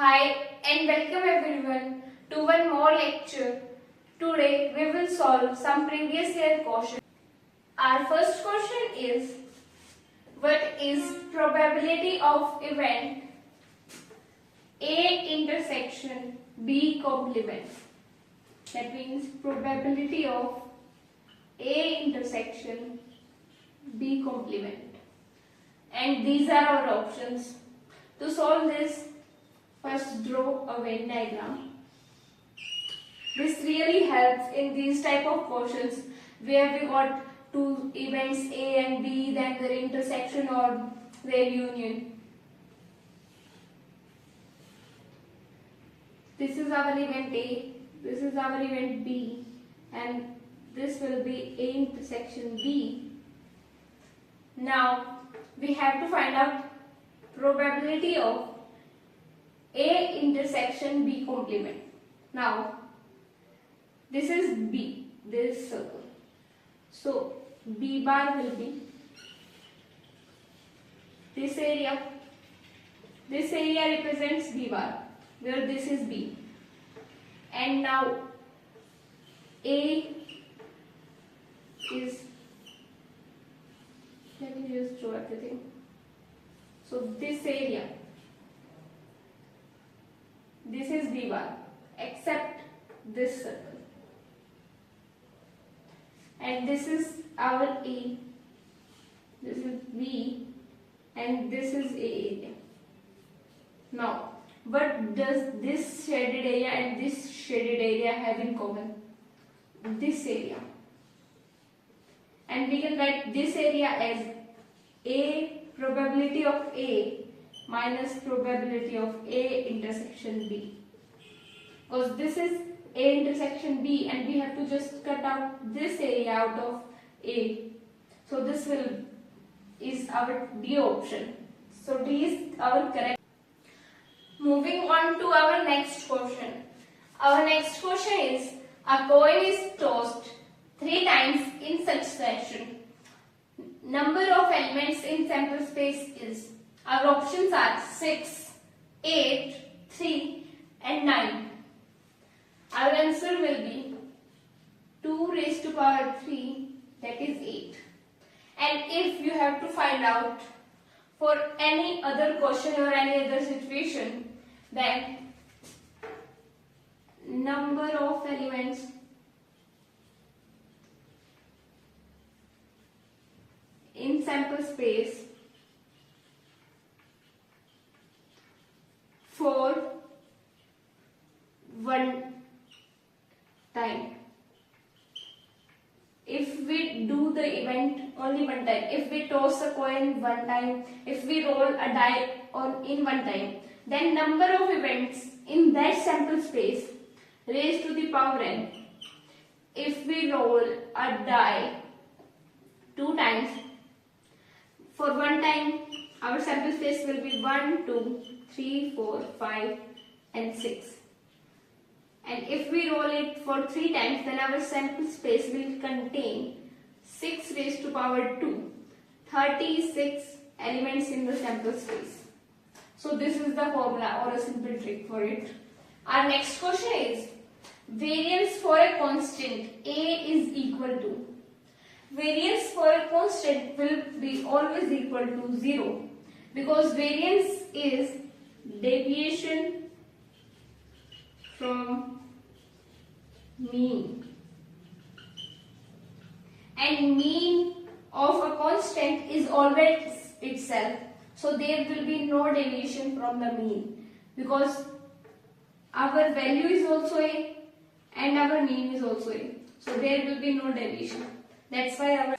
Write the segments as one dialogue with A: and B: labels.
A: Hi and welcome everyone to one more lecture. Today we will solve some previous year questions. Our first question is, what is probability of event A intersection B complement? That means probability of A intersection B complement. And these are our options. To solve this, first draw a Venn diagram. This really helps in these type of questions where we got two events A and B, then their intersection or their union. This is our event A, this is our event B, and this will be A intersection B. Now we have to find out probability of A intersection B complement. Now this is B, this circle. So B bar will be this area. This area represents B bar, where this is B. And now A is, let me just draw everything. So this area, this is B bar except this circle. And this is our A, this is B, and this is A area. Now, what does this shaded area and this shaded area have in common? This area. And we can write this area as A probability of A minus probability of A intersection B. Because this is A intersection B and we have to just cut out this area out of A. So this is our D option. So D is our correct. Moving on to our next question. Our next question is, a coin is tossed 3 times in succession. Number of elements in sample space is, our options are 6, 8, 3 and 9. Our answer will be 2 raised to power 3, that is 8. And if you have to find out for any other question or any other situation, then number of elements in sample space for one time. If we do the event only one time, if we toss a coin one time, if we roll a die in one time, then number of events in that sample space raised to the power n. If we roll a die 2 times, for one time our sample space will be 1, 2, 3, 4, 5 and 6. And if we roll it for 3 times, then our sample space will contain 6 raised to power 2, 36 elements in the sample space. So this is the formula or a simple trick for it. Our next question is, variance for a constant A is equal to. Variance for a constant will be always equal to 0 because variance is deviation from mean, and mean of a constant is always itself, so there will be no deviation from the mean because our value is also A and our mean is also A, so there will be no deviation. That's why our.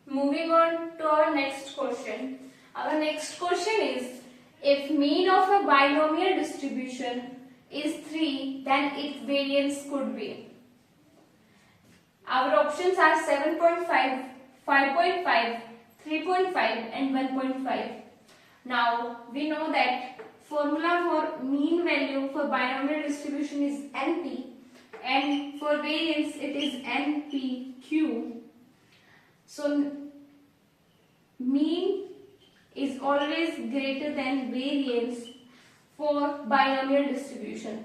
A: Moving on to our next question. Our next question is, if mean of a binomial distribution is 3, then its variance could be. Our options are 7.5, 5.5, 3.5 and 1.5. Now we know that formula for mean value for binomial distribution is NP and for variance it is NPQ. So mean is always greater than variance for binomial distribution.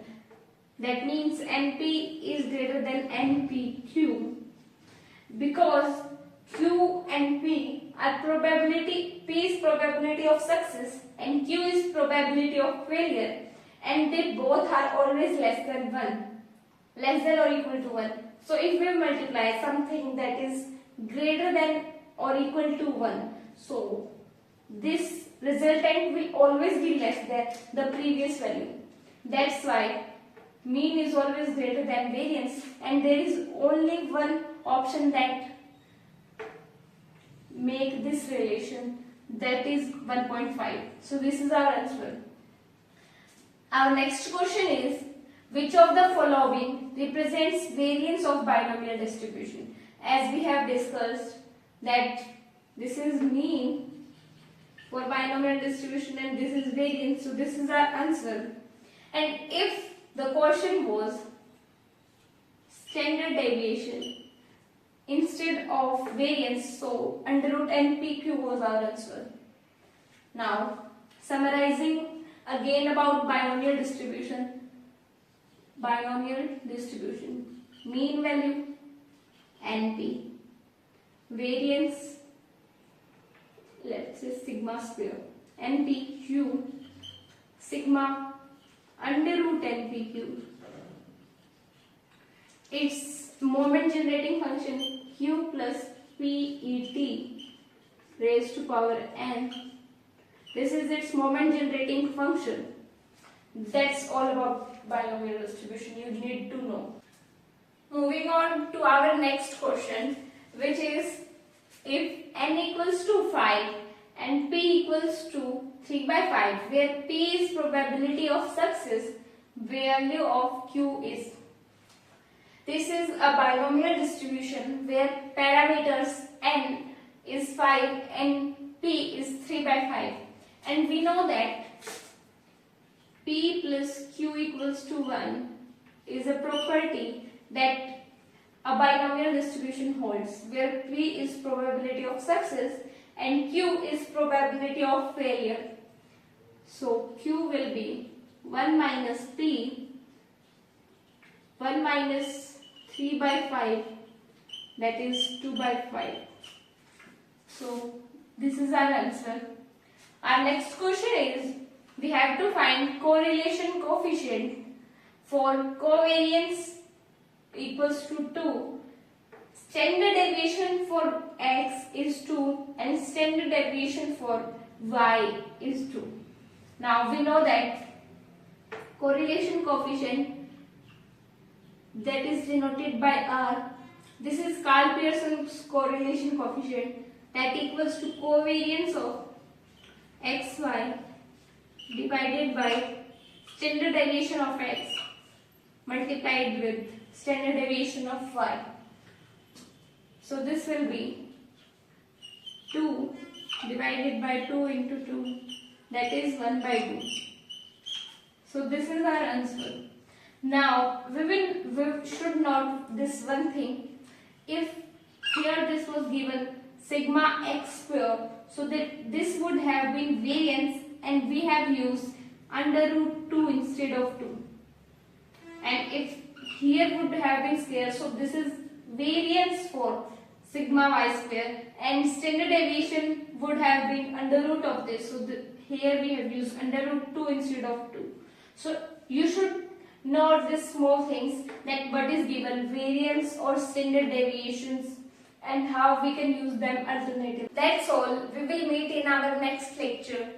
A: That means NP is greater than NPQ because Q and P are probability, P is probability of success and Q is probability of failure, and they both are always less than 1, less than or equal to 1. So if we multiply something that is greater than or equal to 1, so this resultant will always be less than the previous value. That's why mean is always greater than variance, and there is only one option that make this relation, that is 1.5. So this is our answer. Our next question is, which of the following represents variance of binomial distribution? As we have discussed that this is mean for binomial distribution and this is variance, so this is our answer. And if the question was standard deviation instead of variance, so under root NPQ was our answer. Now summarizing again about binomial distribution. Mean value NP, variance let's say sigma square, NPQ sigma under root NPQ. Its moment generating function Q plus PET raised to power n. This is its moment generating function. That's all about binomial distribution you need to know. Moving on to our next question, which is, if n equals to 5 and p equals to 3 by 5, where p is probability of success, value of q is. This is a binomial distribution where parameters n is 5 and p is 3 by 5, and we know that p plus q equals to 1 is a property that a binomial distribution holds, where p is probability of success and q is probability of failure. So q will be 1 minus p, 1 minus 3 by 5, that is 2 by 5. So this is our answer. Our next question is, we have to find correlation coefficient for covariance equals to 2. Standard deviation for x is 2 and standard deviation for y is 2. Now we know that correlation coefficient, that is denoted by R. This is Karl Pearson's correlation coefficient, that equals to covariance of xy divided by standard deviation of x multiplied with standard deviation of y. So this will be 2 divided by 2 into 2, that is 1 by 2. So this is our answer. Now we should note this one thing. If here this was given sigma x square, so that this would have been variance, and we have used under root 2 instead of 2. And if here would have been square, so this is variance for sigma y square, and standard deviation would have been under root of this. So here we have used under root 2 instead of 2. So you should note these small things, that what is given, variance or standard deviations, and how we can use them alternatively. That's all. We will meet in our next lecture.